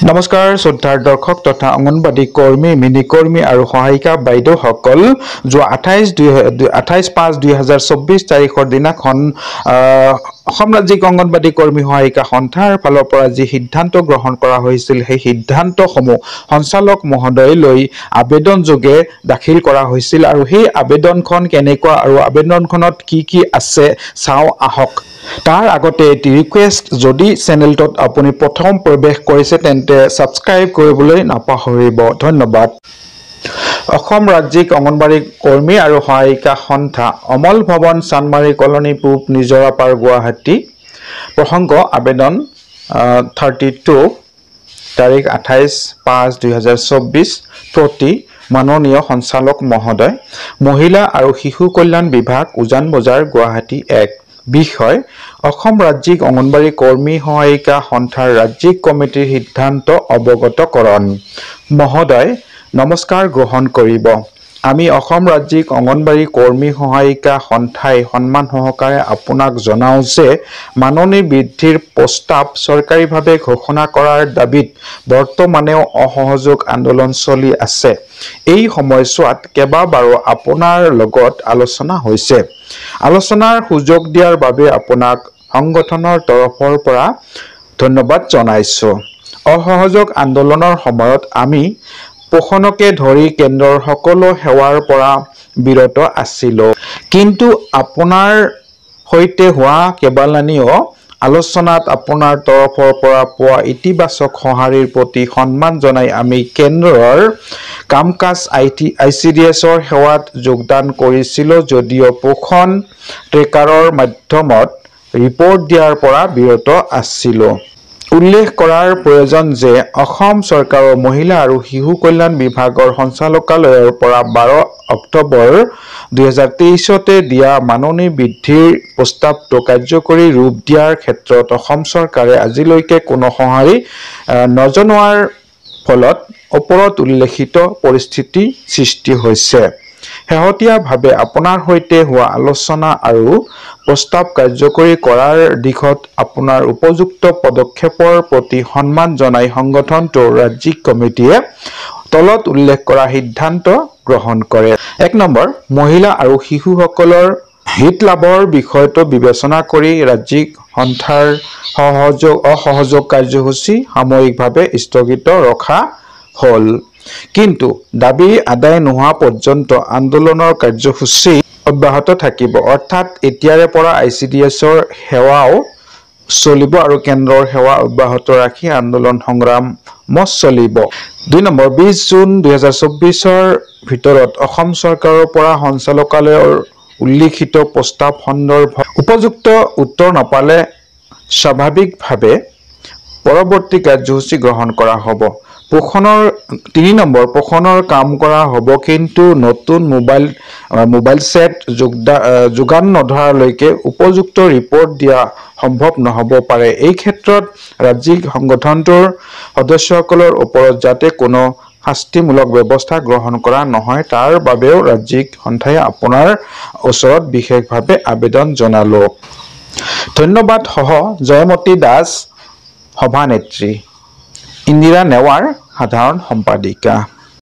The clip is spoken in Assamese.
নমস্কাৰ শ্ৰদ্ধাৰ দৰ্শক তথা অঙ্গনবাদী কৰ্মী মিনিকৰ্মী আৰু সহায়িকা বাইদেউসকল যোৱা 28/5/2024 তাৰিখৰ দিনাখন অসম ৰাজ্যিক অঙ্গনবাদী কৰ্মী সহায়িকা সন্থাৰ ফালৰ পৰা যি সিদ্ধান্ত গ্ৰহণ কৰা হৈছিল সেই সিদ্ধান্তসমূহ সঞ্চালক মহোদয়লৈ আবেদন যোগে দাখিল কৰা হৈছিল আৰু সেই আবেদনখন কেনেকুৱা আৰু আবেদনখনত কি আছে চাও আহক। তাৰ আগতে এটি ৰিকুৱেষ্ট, যদি চেনেলটোত আপুনি প্ৰথম প্ৰৱেশ কৰিছে তেন্তে সাবস্ক্ৰাইব কৰিবলৈ নাপাহৰিব। ধন্যবাদ। অসম ৰাজ্যিক অঙ্গনবাদী কৰ্মী আৰু সহায়িকা সন্থা অমল ভৱন চানমাৰী কলনী পূব নিজৰাপাৰ গুৱাহাটী। প্ৰসংগ আবেদন 32 তাৰিখ 28/5/2024 প্ৰতি মাননীয় সঞ্চালক মহোদয়, মহিলা আৰু শিশু কল্যাণ বিভাগ, উজান বজাৰ, গুৱাহাটী 1। বিষয় অসম ৰাজ্যিক অঙ্গনবাদী কৰ্মী সহায়িকা সন্থাৰ ৰাজ্যিক কমিটিৰ সিদ্ধান্ত অৱগতকৰণ। মহোদয় নমস্কাৰ গ্ৰহণ কৰিব। আমি অসম ৰাজ্যিক অঙ্গনবাদী কৰ্মী সহায়িকা সন্থাই সন্মান সহকাৰে আপোনাক জনাও যে মাননী বৃদ্ধিৰ প্ৰস্তাৱ চৰকাৰীভাৱে ঘোষণা কৰাৰ দাবীত বৰ্তমানেও অসহযোগ আন্দোলন চলি আছে। এই সময়ছোৱাত কেইবাবাৰো আপোনাৰ লগত আলোচনা হৈছে। আলোচনাৰ সুযোগ দিয়াৰ বাবে আপোনাক সংগঠনৰ তৰফৰ পৰা ধন্যবাদ জনাইছো। অসহযোগ আন্দোলনৰ সময়ত আমি পোষণকে ধৰি কেন্দ্ৰৰ সকলো সেৱাৰ পৰা বিৰত আছিলো, কিন্তু আপোনাৰ সৈতে হোৱা কেইবালানিও আলোচনাত আপোনাৰ তৰফৰ পৰা পোৱা ইতিবাচক সঁহাৰিৰ প্ৰতি সন্মান জনাই আমি কেন্দ্ৰৰ কাম-কাজ ICDSৰ সেৱাত যোগদান কৰিছিলো, যদিও পোষণ ট্ৰেকাৰৰ মাধ্যমত ৰিপৰ্ট দিয়াৰ পৰা বিৰত আছিলো। উল্লেখ কৰাৰ প্ৰয়োজন যে অসম চৰকাৰৰ মহিলা আৰু শিশু কল্যাণ বিভাগৰ সঞ্চালকালয়ৰ পৰা 12 অক্টোবৰ 2023 দিয়া মাননী বৃদ্ধিৰ প্ৰস্তাৱটো কাৰ্যকৰী ৰূপ দিয়াৰ ক্ষেত্ৰত অসম চৰকাৰে আজিলৈকে কোনো সঁহাৰি নজনোৱাৰ ফলত ওপৰত উল্লেখিত পৰিস্থিতি সৃষ্টি হৈছে। শেহতীয়াভাৱে আপোনাৰ সৈতে হোৱা আলোচনা আৰু প্ৰস্তাৱ কাৰ্যকৰী কৰাৰ দিশত আপোনাৰ উপযুক্ত পদক্ষেপৰ প্ৰতি সন্মান জনাই সংগঠনটোৰ ৰাজ্যিক কমিটিয়ে তলত উল্লেখ কৰা সিদ্ধান্ত গ্ৰহণ কৰে। 1 নম্বৰ, মহিলা আৰু শিশুসকলৰ হিত লাভৰ বিষয়টো বিবেচনা কৰি ৰাজ্যিক সন্থাৰ অসহযোগ কাৰ্যসূচী সাময়িকভাৱে স্থগিত ৰখা হ'ল, কিন্তু দাবী আদায় নোহোৱা পৰ্যন্ত আন্দোলনৰ কাৰ্যসূচী অব্যাহত থাকিব। অৰ্থাৎ এতিয়াৰে পৰা ICDSৰ সেৱাও চলিব আৰু কেন্দ্ৰৰ সেৱা অব্যাহত ৰাখি আন্দোলন সংগ্ৰাম চলিব। 2 নম্বৰ, 20 জুন 2024 ভিতৰত অসম চৰকাৰৰ পৰা সঞ্চালকালয়ৰ উল্লিখিত প্ৰস্তাৱ সন্দৰ্ভত উপযুক্ত উত্তৰ নাপালে স্বাভাৱিকভাৱে পৰৱৰ্তী কাৰ্যসূচী গ্ৰহণ কৰা হ'ব। 3 নম্বৰ, পোষণৰ কাম কৰা হ'ব, কিন্তু নতুন মোবাইল সেট যোগান নধৰালৈকে উপযুক্ত ৰিপৰ্ট দিয়া সম্ভৱ নহ'ব পাৰে। এই ক্ষেত্ৰত ৰাজ্যিক সংগঠনটোৰ সদস্যসকলৰ ওপৰত যাতে কোনো শাস্তিমূলক ব্যৱস্থা গ্ৰহণ কৰা নহয় তাৰ বাবেও ৰাজ্যিক সন্থাই আপোনাৰ ওচৰত বিশেষভাৱে আবেদন জনালো। ধন্যবাদ সহ জয়মতী দাস সভানেত্ৰী, ইন্দিৰা নেৱাৰ সাধাৰণ সম্পাদিকা।